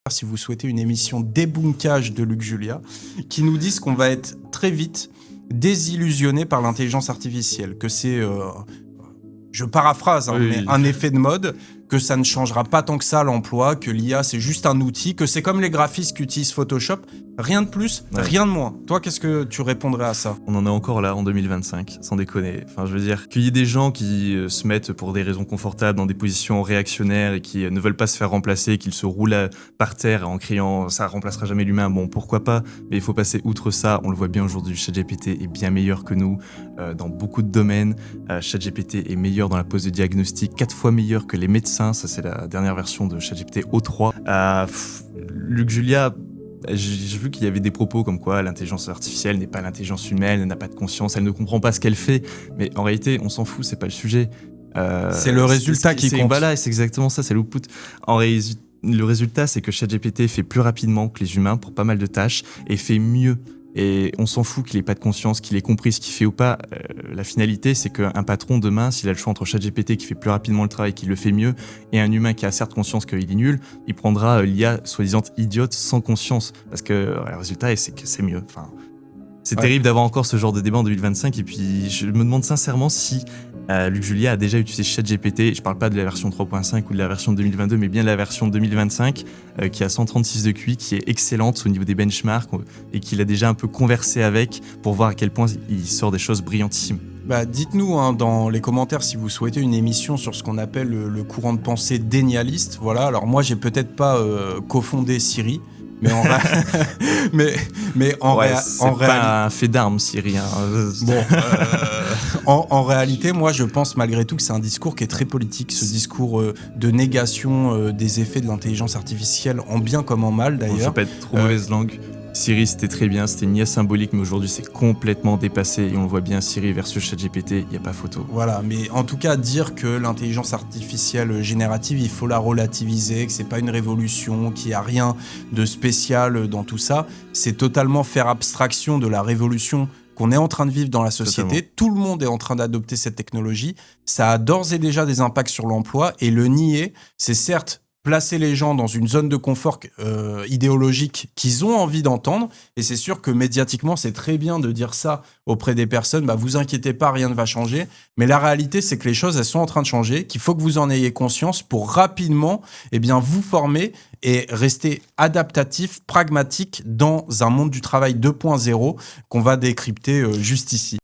si vous souhaitez une émission débunkage de Luc Julia, qui nous disent qu'on va être très vite désillusionné par l'intelligence artificielle, que c'est, je paraphrase, hein, mais un effet de mode, que ça ne changera pas tant que ça l'emploi, que l'IA c'est juste un outil, que c'est comme les graphistes qui utilisent Photoshop, rien de plus, rien de moins. Toi, qu'est-ce que tu répondrais à ça ? On en est encore là en 2025, sans déconner. Enfin, je veux dire, qu'il y ait des gens qui se mettent pour des raisons confortables dans des positions réactionnaires et qui ne veulent pas se faire remplacer, qu'ils se roulent par terre en criant « ça remplacera jamais l'humain », bon, pourquoi pas, mais il faut passer outre ça. On le voit bien aujourd'hui, ChatGPT est bien meilleur que nous dans beaucoup de domaines. ChatGPT est meilleur dans la pose de diagnostic, 4 fois meilleur que les médecins. Ça, c'est la dernière version de ChatGPT O3. Luc Julia, j'ai vu qu'il y avait des propos comme quoi l'intelligence artificielle n'est pas l'intelligence humaine, elle n'a pas de conscience, elle ne comprend pas ce qu'elle fait. Mais en réalité, on s'en fout, c'est pas le sujet. C'est le résultat qui compte. Voilà, c'est exactement ça, c'est l'output. Le résultat, c'est que ChatGPT fait plus rapidement que les humains pour pas mal de tâches et fait mieux. Et on s'en fout qu'il ait pas de conscience, qu'il ait compris ce qu'il fait ou pas. La finalité, c'est qu'un patron demain, s'il a le choix entre ChatGPT qui fait plus rapidement le travail, qui le fait mieux, et un humain qui a certes conscience qu'il est nul, il prendra l'IA soi-disant idiote sans conscience. Parce que le résultat, c'est que c'est mieux. Enfin, c'est terrible d'avoir encore ce genre de débat en 2025. Et puis, je me demande sincèrement si Luc Julia a déjà utilisé ChatGPT. Je parle pas de la version 3.5 ou de la version 2022, mais bien de la version 2025 qui a 136 de QI, qui est excellente au niveau des benchmarks et qu'il a déjà un peu conversé avec pour voir à quel point il sort des choses brillantissimes. Bah, dites-nous dans les commentaires si vous souhaitez une émission sur ce qu'on appelle le courant de pensée dénialiste. Voilà, alors moi j'ai peut-être pas cofondé Siri, mais en réalité, pas un fait d'armes, Siri. Hein. Bon, en réalité, moi, je pense malgré tout que c'est un discours qui est très politique, ce discours de négation des effets de l'intelligence artificielle, en bien comme en mal, d'ailleurs. Bon, je vais pas être trop mauvaise langue. Siri, c'était très bien, c'était une IA symbolique, mais aujourd'hui, c'est complètement dépassé. Et on le voit bien, Siri versus ChatGPT, il n'y a pas photo. Voilà, mais en tout cas, dire que l'intelligence artificielle générative, il faut la relativiser, que c'est pas une révolution, qu'il n'y a rien de spécial dans tout ça, c'est totalement faire abstraction de la révolution qu'on est en train de vivre dans la société. Totalement. Tout le monde est en train d'adopter cette technologie. Ça a d'ores et déjà des impacts sur l'emploi. Et le nier, c'est certes placer les gens dans une zone de confort idéologique qu'ils ont envie d'entendre. Et c'est sûr que médiatiquement, c'est très bien de dire ça auprès des personnes. Bah, vous inquiétez pas, rien ne va changer. Mais la réalité, c'est que les choses, elles sont en train de changer, qu'il faut que vous en ayez conscience pour rapidement vous former et rester adaptatif, pragmatique dans un monde du travail 2.0 qu'on va décrypter juste ici.